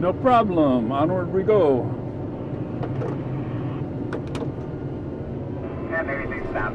No problem. Onward we go. Yeah, maybe they stop.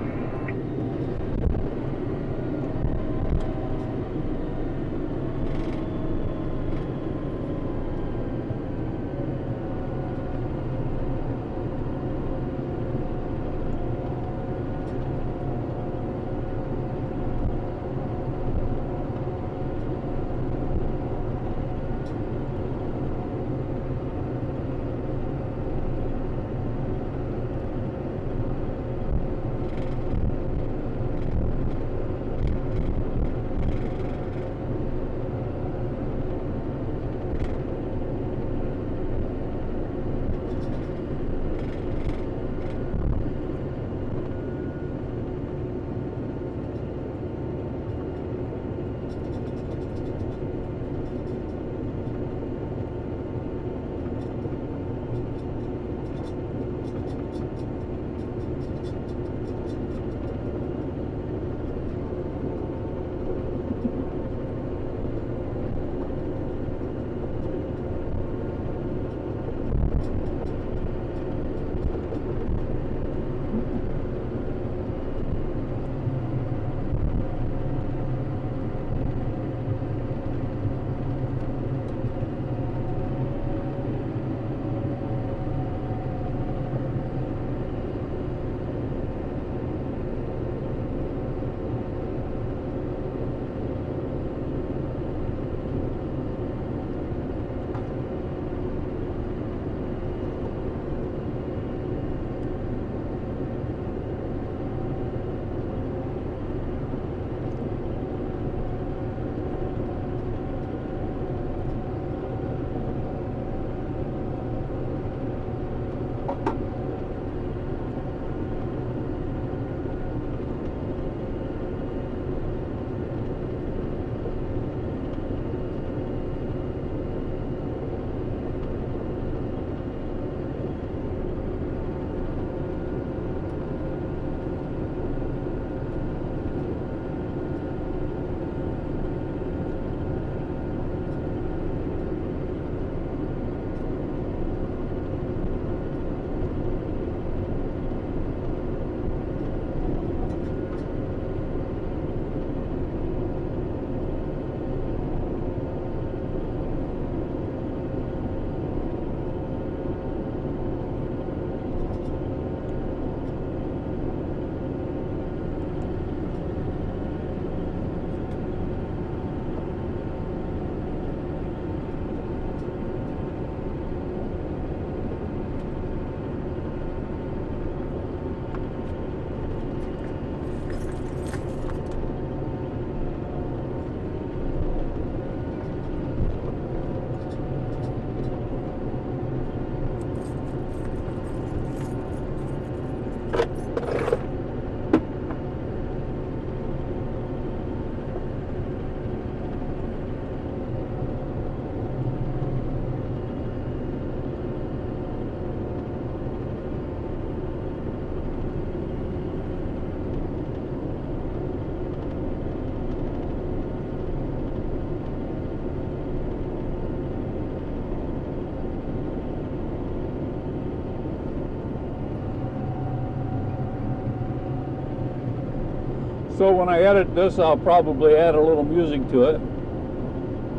So when I edit this, I'll probably add a little music to it.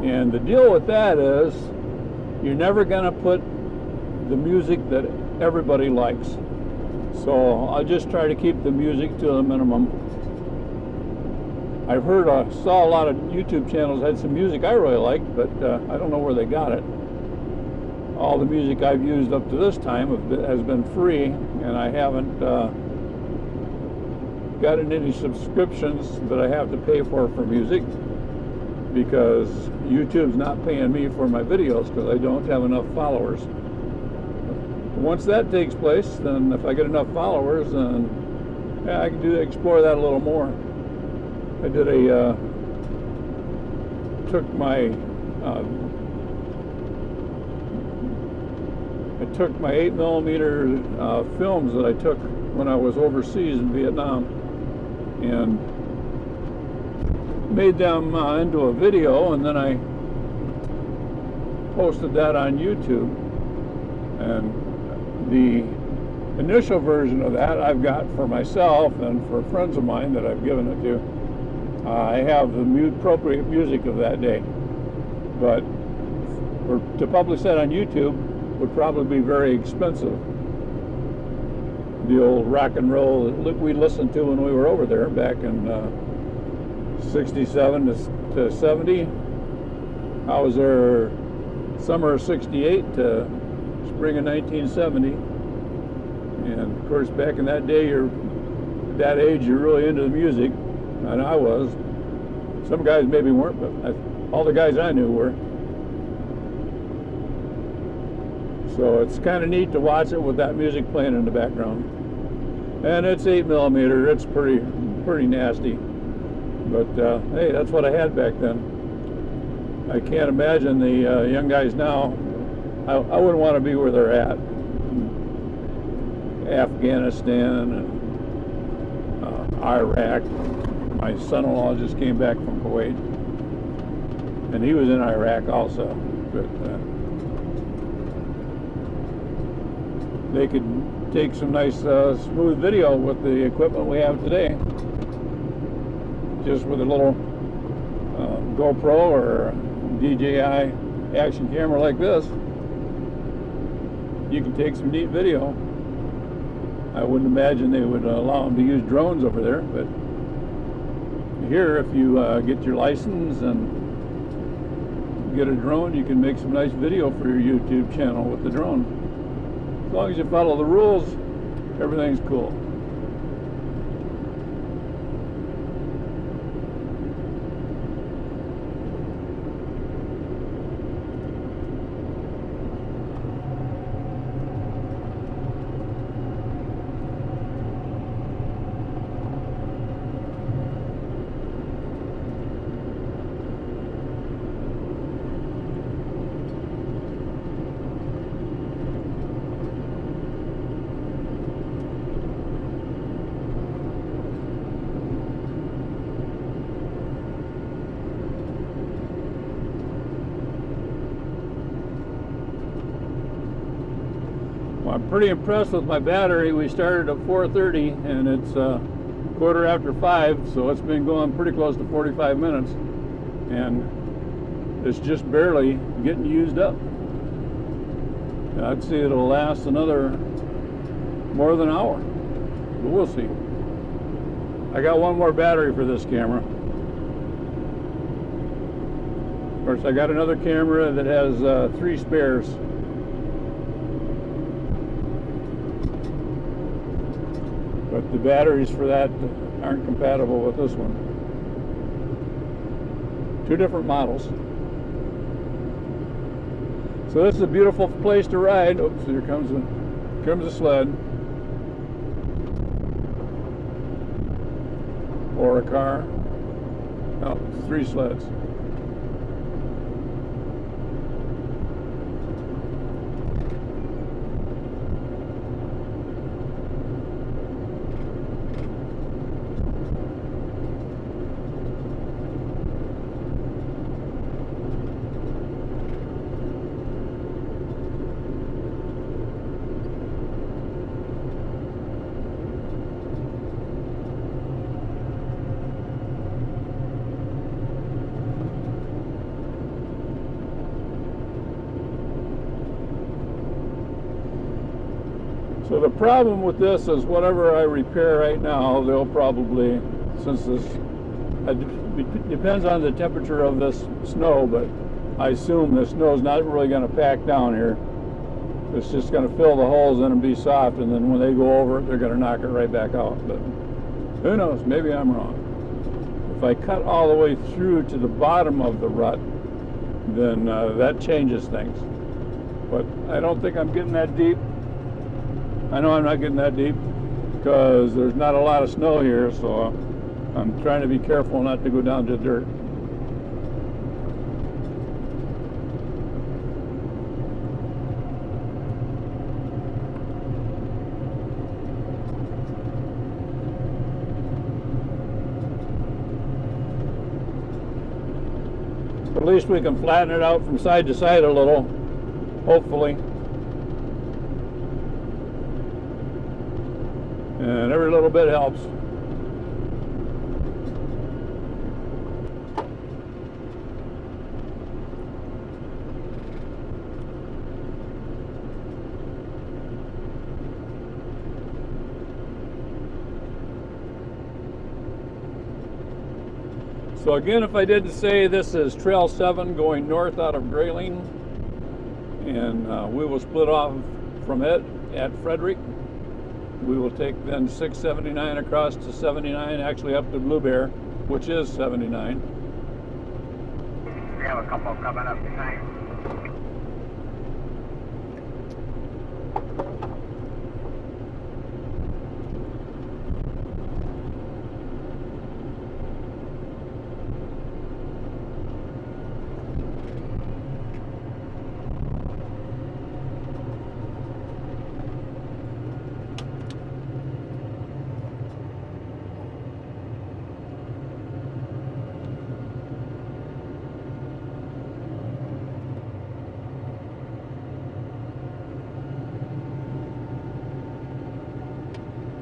And the deal with that is you're never going to put the music that everybody likes. So I'll just try to keep the music to a minimum. I saw a lot of YouTube channels had some music I really liked, but I don't know where they got it. All the music I've used up to this time has been free, and I haven't gotten any subscriptions that I have to pay for music, because YouTube's not paying me for my videos because I don't have enough followers. Once that takes place, then if I get enough followers, then yeah, I can explore that a little more. I did took my 8mm films that I took when I was overseas in Vietnam and made them into a video, and then I posted that on YouTube, and the initial version of that I've got for myself and for friends of mine that I've given it to. I have the appropriate music of that day, but to publish that on YouTube would probably be very expensive. The old rock and roll that we listened to when we were over there back in 67 to 70. I was there summer of 68 to spring of 1970. And of course, back in that day, that age, you're really into the music, and I was. Some guys maybe weren't, but all the guys I knew were. So it's kind of neat to watch it with that music playing in the background. And it's 8mm. It's pretty nasty. But hey, that's what I had back then. I can't imagine the young guys now. I wouldn't want to be where they're at. Afghanistan and Iraq. My son-in-law just came back from Kuwait, and he was in Iraq also. But they could take some nice smooth video with the equipment we have today, just with a little GoPro or DJI action camera like this. You can take some neat video. I wouldn't imagine they would allow them to use drones over there, but here, if you get your license and get a drone, you can make some nice video for your YouTube channel with the drone. As long as you follow the rules, everything's cool. I'm pretty impressed with my battery. We started at 4:30 and it's 5:15, so it's been going pretty close to 45 minutes, and it's just barely getting used up. I'd say it'll last another more than an hour, but we'll see. I got one more battery for this camera. Of course, I got another camera that has 3 spares. But the batteries for that aren't compatible with this one. 2 different models. So this is a beautiful place to ride. Oops, here comes a sled. Or a car. No, 3 sleds. So the problem with this is whatever I repair right now, they'll probably, since this, it depends on the temperature of this snow, but I assume the snow's not really going to pack down here. It's just going to fill the holes in and be soft, and then when they go over it, they're going to knock it right back out. But who knows, maybe I'm wrong. If I cut all the way through to the bottom of the rut, then that changes things. But I don't think I'm getting that deep. I know I'm not getting that deep because there's not a lot of snow here, so I'm trying to be careful not to go down to dirt. At least we can flatten it out from side to side a little, hopefully. And every little bit helps. So again, if I didn't say, this is Trail 7 going north out of Grayling, and we will split off from it at Frederick. We will take then 679 across to 79, actually up to Blue Bear, which is 79. We have a couple coming up tonight.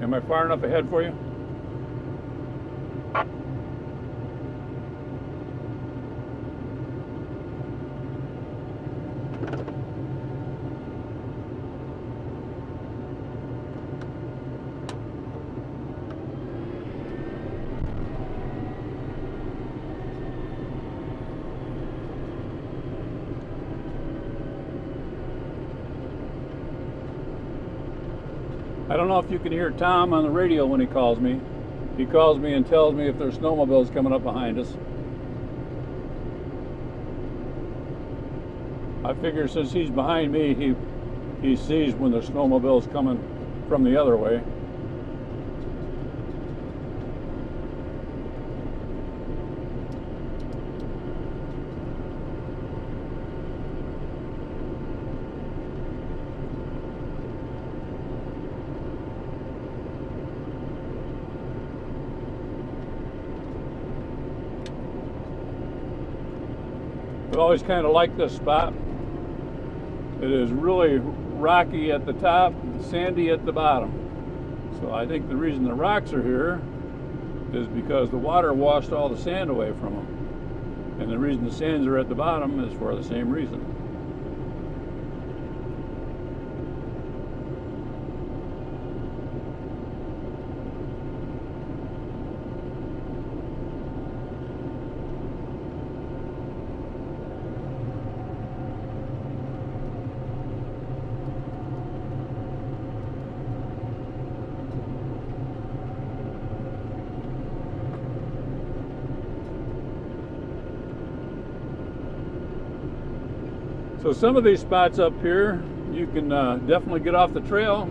Am I far enough ahead for you? I don't know if you can hear Tom on the radio when he calls me. He calls me and tells me if there's snowmobiles coming up behind us. I figure since he's behind me, he sees when the snowmobile's coming from the other way. I've always kind of liked this spot. It is really rocky at the top, sandy at the bottom. So I think the reason the rocks are here is because the water washed all the sand away from them. And the reason the sands are at the bottom is for the same reason. So some of these spots up here, you can definitely get off the trail.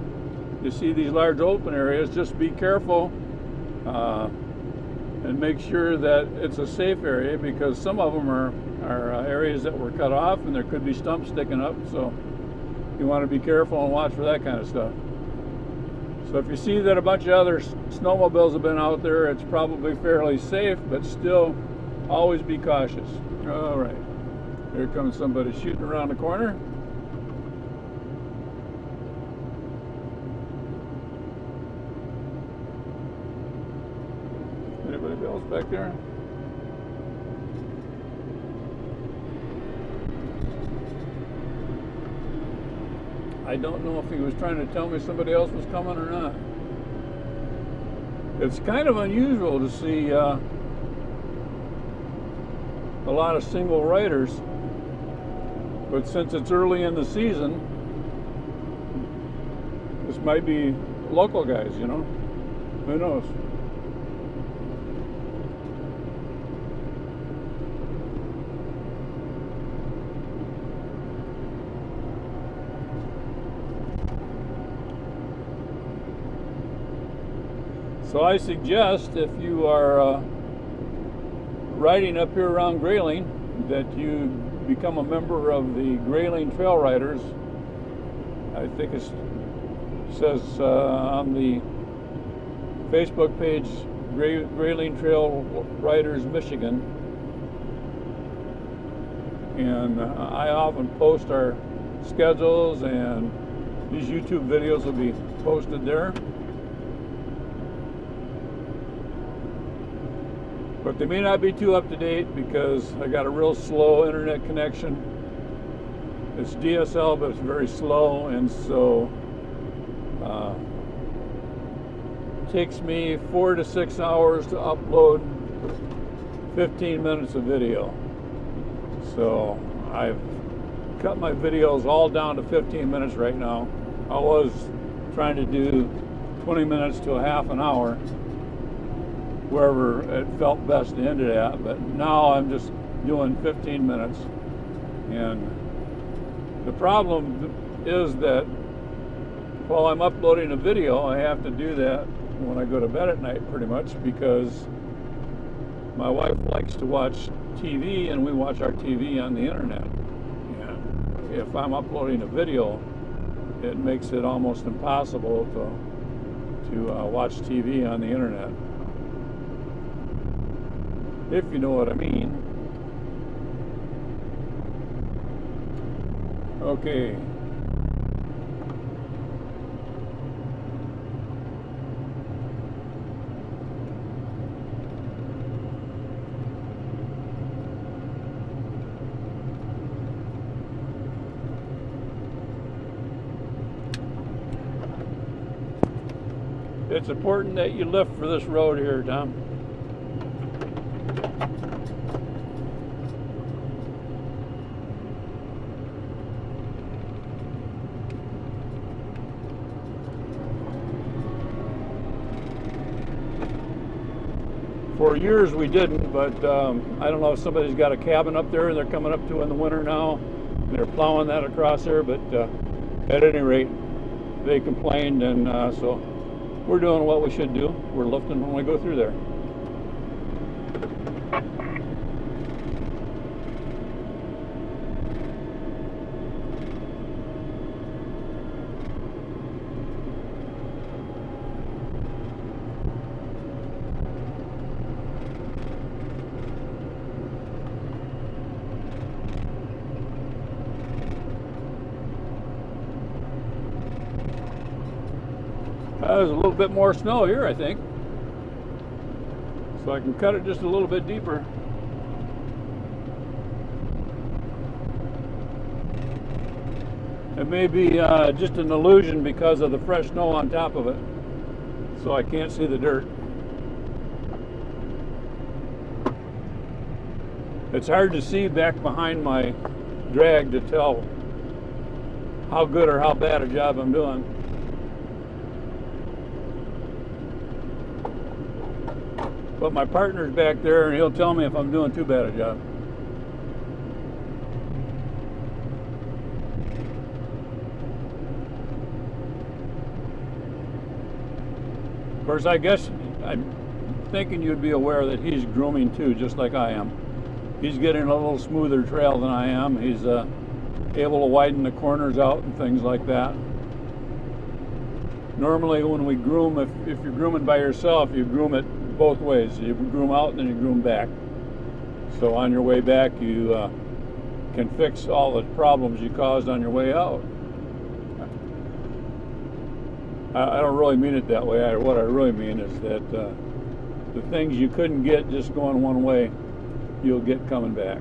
You see these large open areas, just be careful and make sure that it's a safe area, because some of them are areas that were cut off and there could be stumps sticking up. So you want to be careful and watch for that kind of stuff. So if you see that a bunch of other snowmobiles have been out there, it's probably fairly safe, but still always be cautious. All right. Here comes somebody shooting around the corner. Anybody else back there? I don't know if he was trying to tell me somebody else was coming or not. It's kind of unusual to see a lot of single riders. But since it's early in the season, this might be local guys, you know? Who knows? So I suggest if you are riding up here around Grayling that you become a member of the Grayling Trail Riders. I think it says on the Facebook page, Grayling Trail Riders Michigan. and I often post our schedules, and these YouTube videos will be posted there. But they may not be too up to date because I got a real slow internet connection. It's DSL, but it's very slow, and so it takes me 4 to 6 hours to upload 15 minutes of video. So I've cut my videos all down to 15 minutes right now. I was trying to do 20 minutes to a half an hour, wherever it felt best to end it at, but now I'm just doing 15 minutes. And the problem is that while I'm uploading a video, I have to do that when I go to bed at night pretty much, because my wife likes to watch TV and we watch our TV on the internet. And if I'm uploading a video, it makes it almost impossible to watch TV on the internet, if you know what I mean. Okay. It's important that you lift for this road here, Tom. For years we didn't, but I don't know if somebody's got a cabin up there and they're coming up to in the winter now, and they're plowing that across there, but at any rate, they complained, and so we're doing what we should do. We're lifting when we go through there. There's a little bit more snow here, I think, so I can cut it just a little bit deeper. It may be just an illusion because of the fresh snow on top of it, so I can't see the dirt. It's hard to see back behind my drag to tell how good or how bad a job I'm doing. But my partner's back there, and he'll tell me if I'm doing too bad a job. Of course, I guess I'm thinking you'd be aware that he's grooming too, just like I am. He's getting a little smoother trail than I am. He's able to widen the corners out and things like that. Normally when we groom, if you're grooming by yourself, you groom it both ways. You groom out and then you groom back. So on your way back, you can fix all the problems you caused on your way out. I don't really mean it that way. What I really mean is that the things you couldn't get just going one way, you'll get coming back.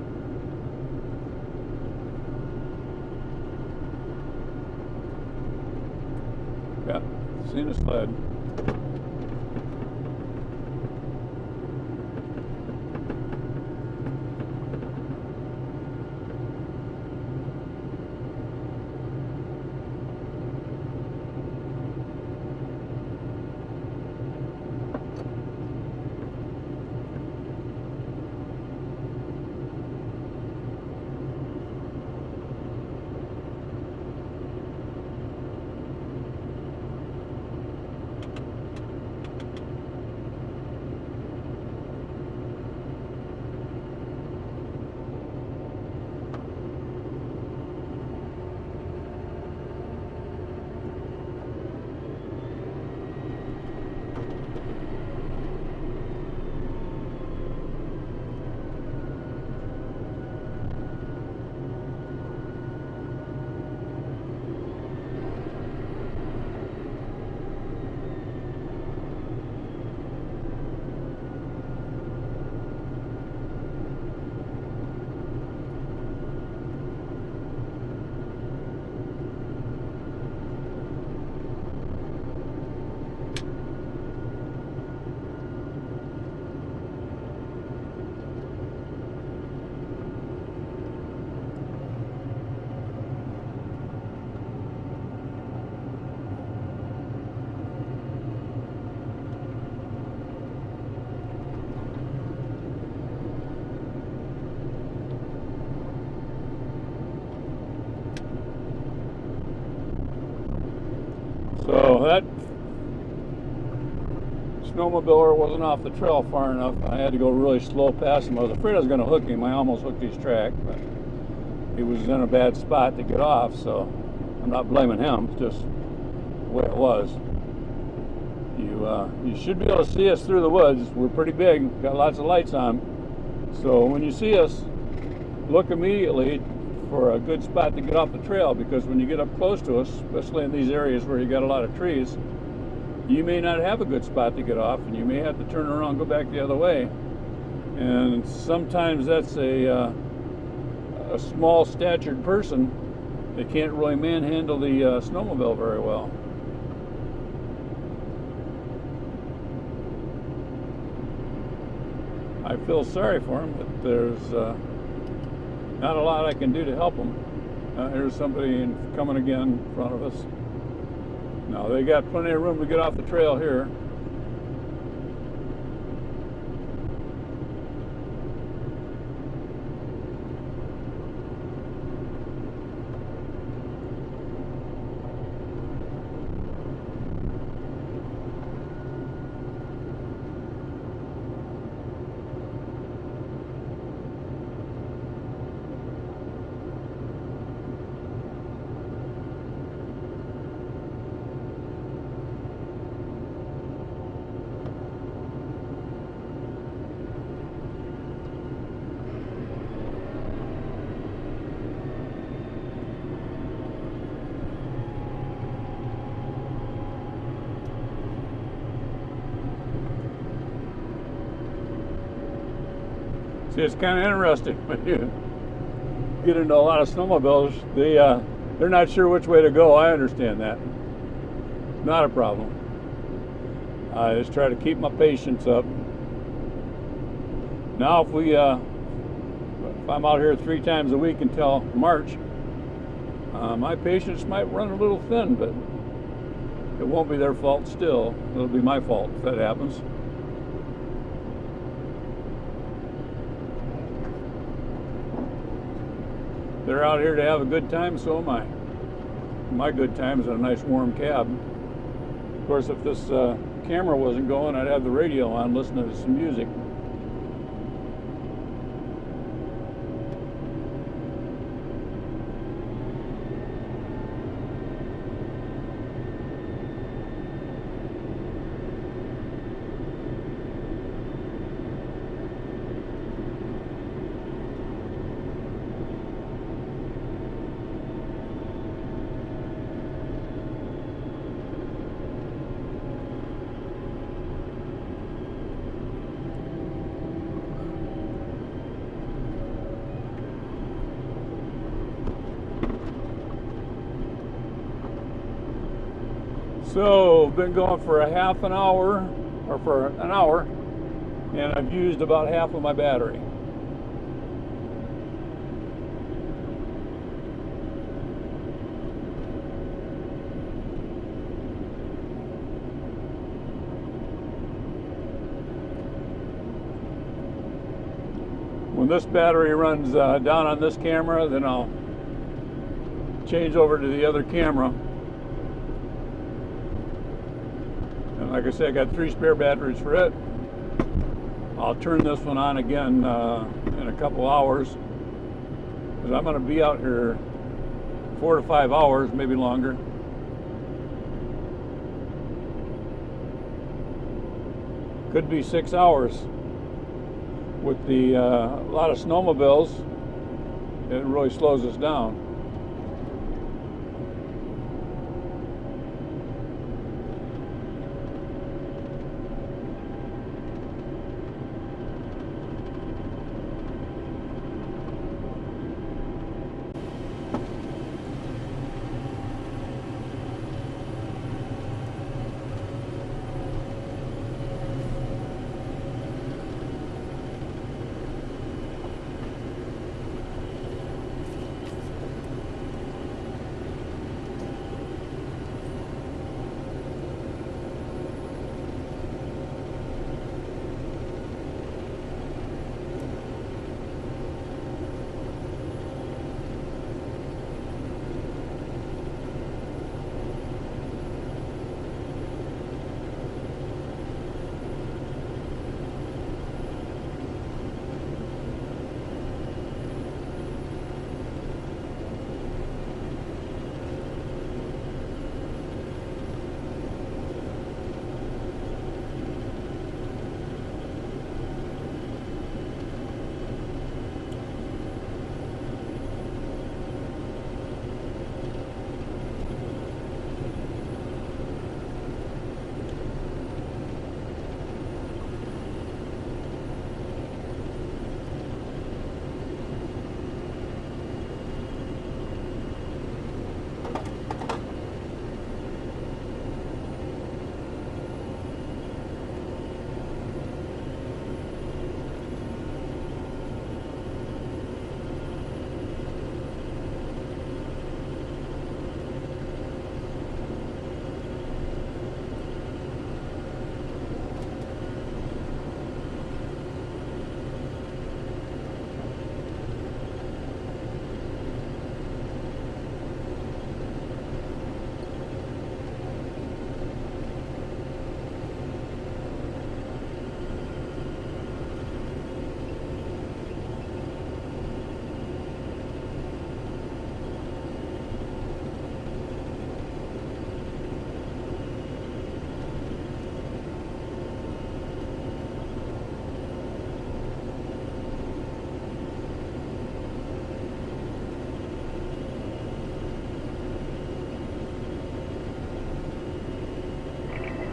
Yeah, seen a sled. So that snowmobiler wasn't off the trail far enough. I had to go really slow past him. I was afraid I was going to hook him. I almost hooked his track, but he was in a bad spot to get off, so I'm not blaming him. It's just the way it was. You should be able to see us through the woods. We're pretty big, got lots of lights on. So when you see us, look immediately for a good spot to get off the trail, because when you get up close to us, especially in these areas where you got a lot of trees, you may not have a good spot to get off, and you may have to turn around and go back the other way. And sometimes that's a small statured person that can't really manhandle the snowmobile very well. I feel sorry for him, but there's not a lot I can do to help him. Here's somebody coming again in front of us. Now they got plenty of room to get off the trail here. See, it's kind of interesting when you get into a lot of snowmobiles. They're not sure which way to go. I understand that. It's not a problem. I just try to keep my patience up. Now, if I'm out here 3 times a week until March, my patience might run a little thin, but it won't be their fault still. It'll be my fault if that happens. They're out here to have a good time, so am I. My good time is in a nice warm cab. Of course, if this camera wasn't going, I'd have the radio on listening to some music. So, been going for a half an hour, or for an hour, and I've used about half of my battery. When this battery runs down on this camera, then I'll change over to the other camera. And like I said, I got 3 spare batteries for it. I'll turn this one on again in a couple hours, because I'm going to be out here 4 to 5 hours, maybe longer. Could be 6 hours. With the a lot of snowmobiles, it really slows us down.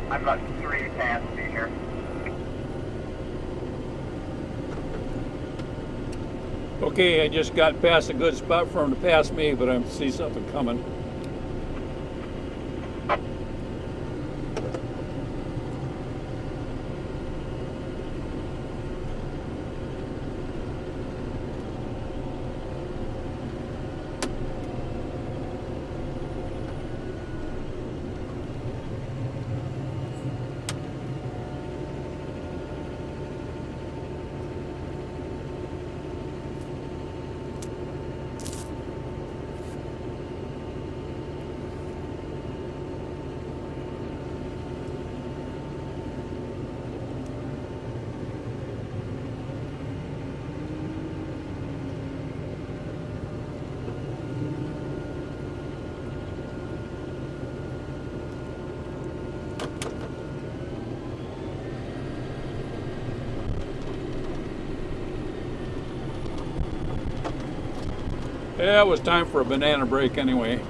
I'm about 3 past me here. Okay, I just got past a good spot for him to pass me, but I see something coming. Yeah, it was time for a banana break anyway.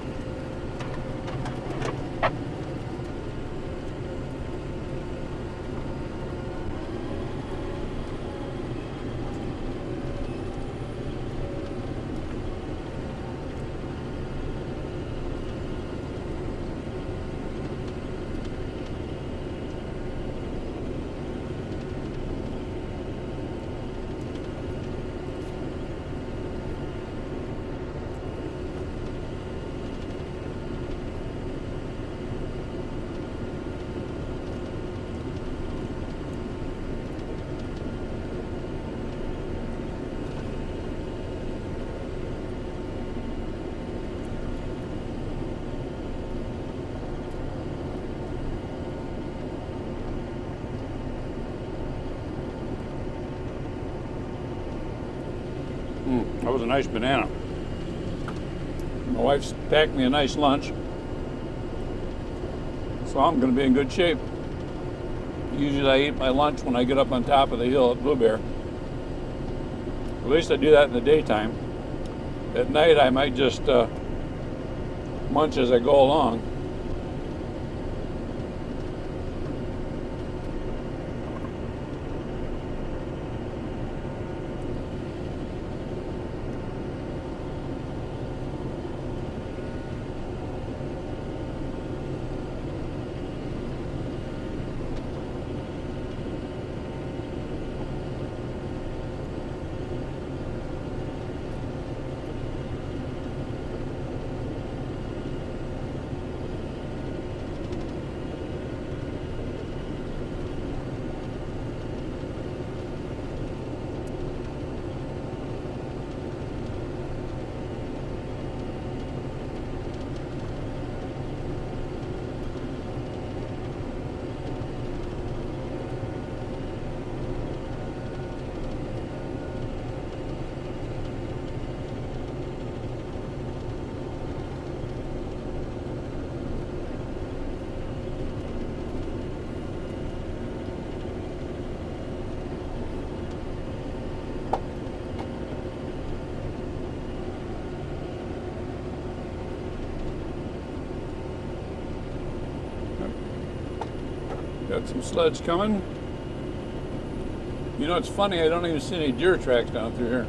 That was a nice banana. My wife's packed me a nice lunch, so I'm going to be in good shape. Usually I eat my lunch when I get up on top of the hill at Blue Bear. At least I do that in the daytime. At night I might just munch as I go along. Got some sleds coming. You know, it's funny, I don't even see any deer tracks down through here.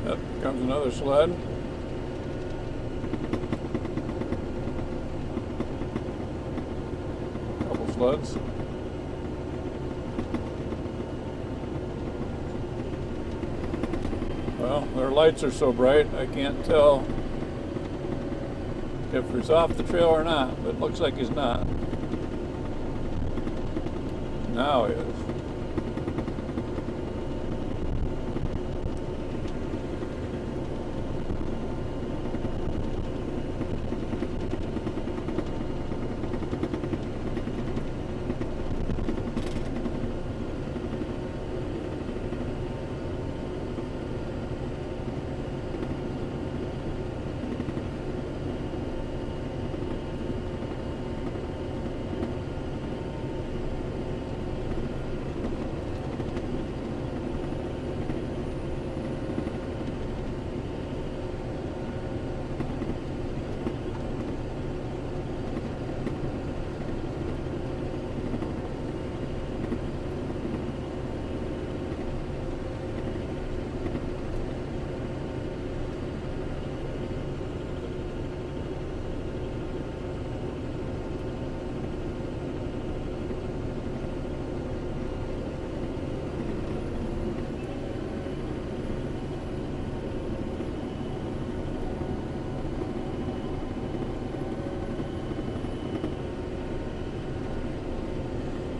Yep, comes another sled. Couple sleds. Their lights are so bright I can't tell if he's off the trail or not, but it looks like he's not. Now he is.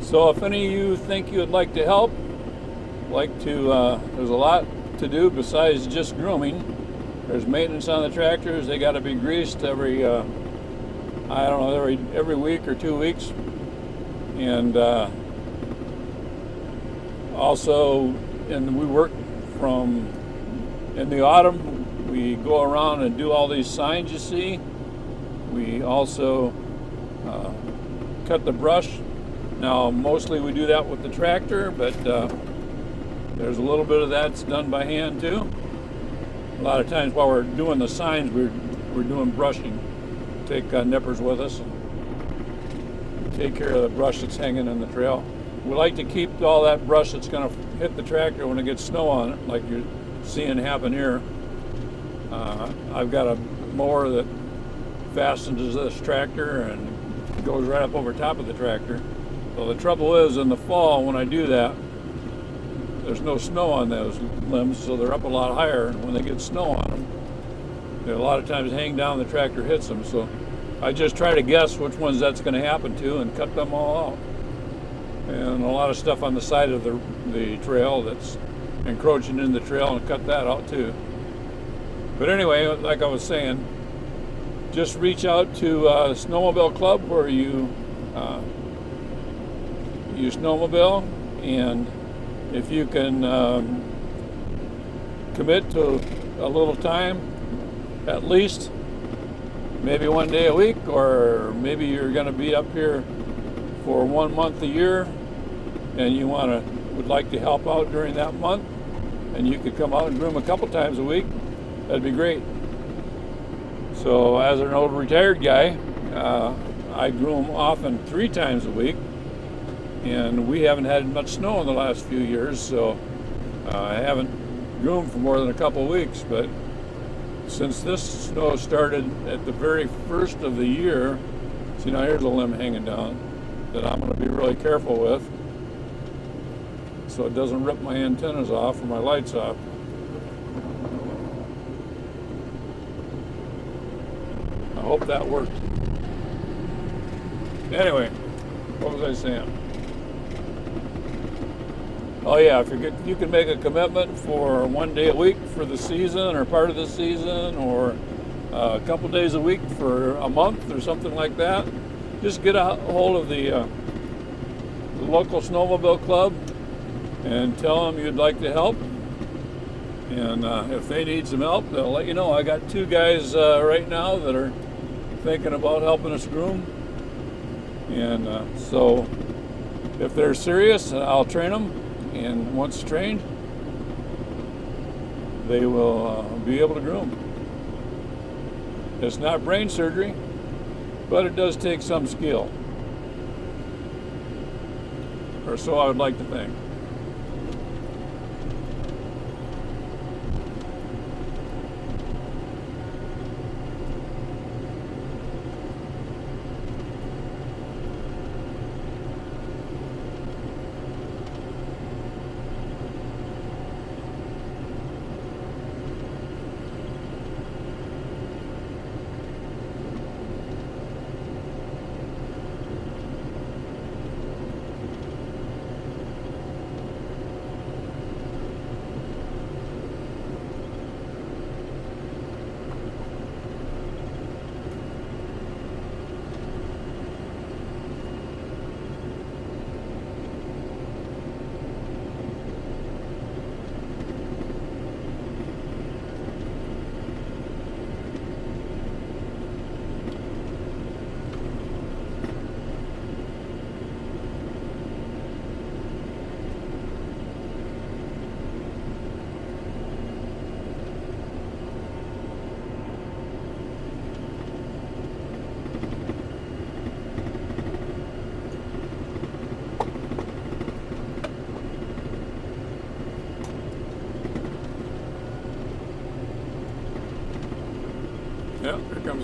So if any of you think you would like to help, there's a lot to do besides just grooming. There's maintenance on the tractors. They got to be greased every week or 2 weeks. And also, we work in the autumn, we go around and do all these signs you see. We also cut the brush. Now, mostly we do that with the tractor, but there's a little bit of that's done by hand too. A lot of times while we're doing the signs, we're doing brushing. Take nippers with us and take care of the brush that's hanging in the trail. We like to keep all that brush that's going to hit the tractor when it gets snow on it, like you're seeing happen here. I've got a mower that fastens to this tractor and goes right up over top of the tractor. So the trouble is, in the fall when I do that, there's no snow on those limbs, so they're up a lot higher. And when they get snow on them, they a lot of times hang down, the tractor hits them. So I just try to guess which ones that's going to happen to and cut them all out. And a lot of stuff on the side of the trail that's encroaching in the trail, and cut that out too. But anyway, like I was saying, just reach out to Snowmobile Club where you snowmobile, and if you can commit to a little time, at least maybe 1 day a week, or maybe you're going to be up here for 1 month a year and you would like to help out during that month, and you could come out and groom a couple times a week, that'd be great. So as an old retired guy, I groom often 3 times a week. And we haven't had much snow in the last few years, so I haven't groomed for more than a couple of weeks. But since this snow started at the very first of the year, see, now here's a limb hanging down that I'm going to be really careful with so it doesn't rip my antennas off or my lights off. I hope that worked. Anyway, what was I saying? Oh yeah, if you can make a commitment for 1 day a week for the season or part of the season, or a couple days a week for a month or something like that, just get a hold of the local snowmobile club and tell them you'd like to help. And if they need some help, they'll let you know. I got 2 guys right now that are thinking about helping us groom. And so if they're serious, I'll train them. And once trained, they will be able to groom. It's not brain surgery, but it does take some skill. Or so I would like to think.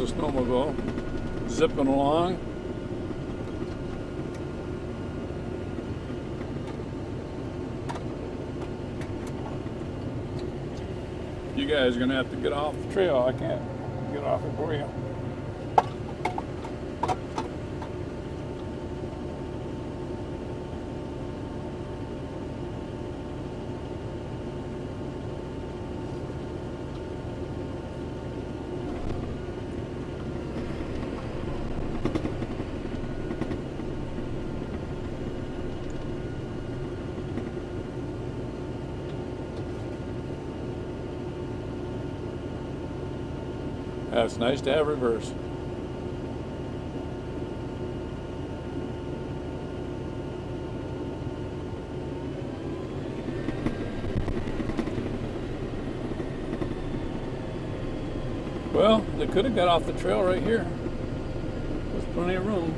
a snowmobile zipping along. You guys are gonna have to get off the trail. I can't get off it for you. It's nice to have reverse. Well, they could have got off the trail right here. There's plenty of room.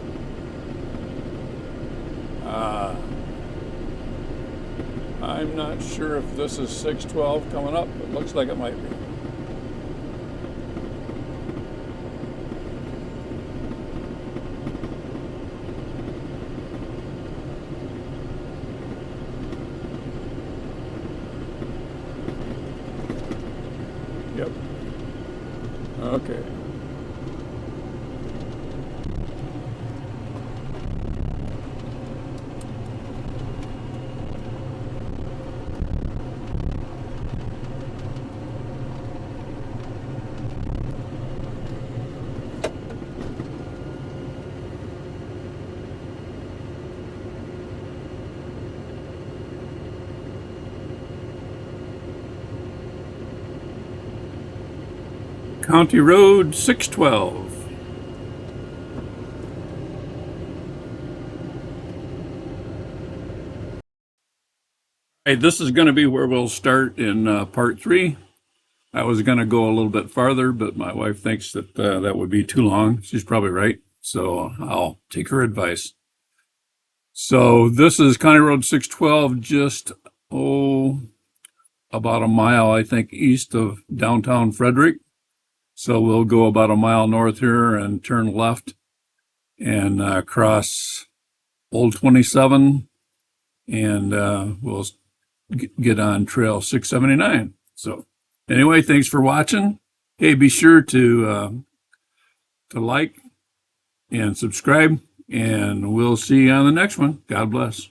I'm not sure if this is 612 coming up. It looks like it might be. Yep. Okay. County Road 612. Hey, this is going to be where we'll start in part 3. I was going to go a little bit farther, but my wife thinks that that would be too long. She's probably right, so I'll take her advice. So this is County Road 612, just, about a mile, I think, east of downtown Frederick. So we'll go about a mile north here and turn left and cross Old 27, and we'll get on Trail 679. So anyway, thanks for watching. Hey, be sure to like and subscribe, and we'll see you on the next one. God bless.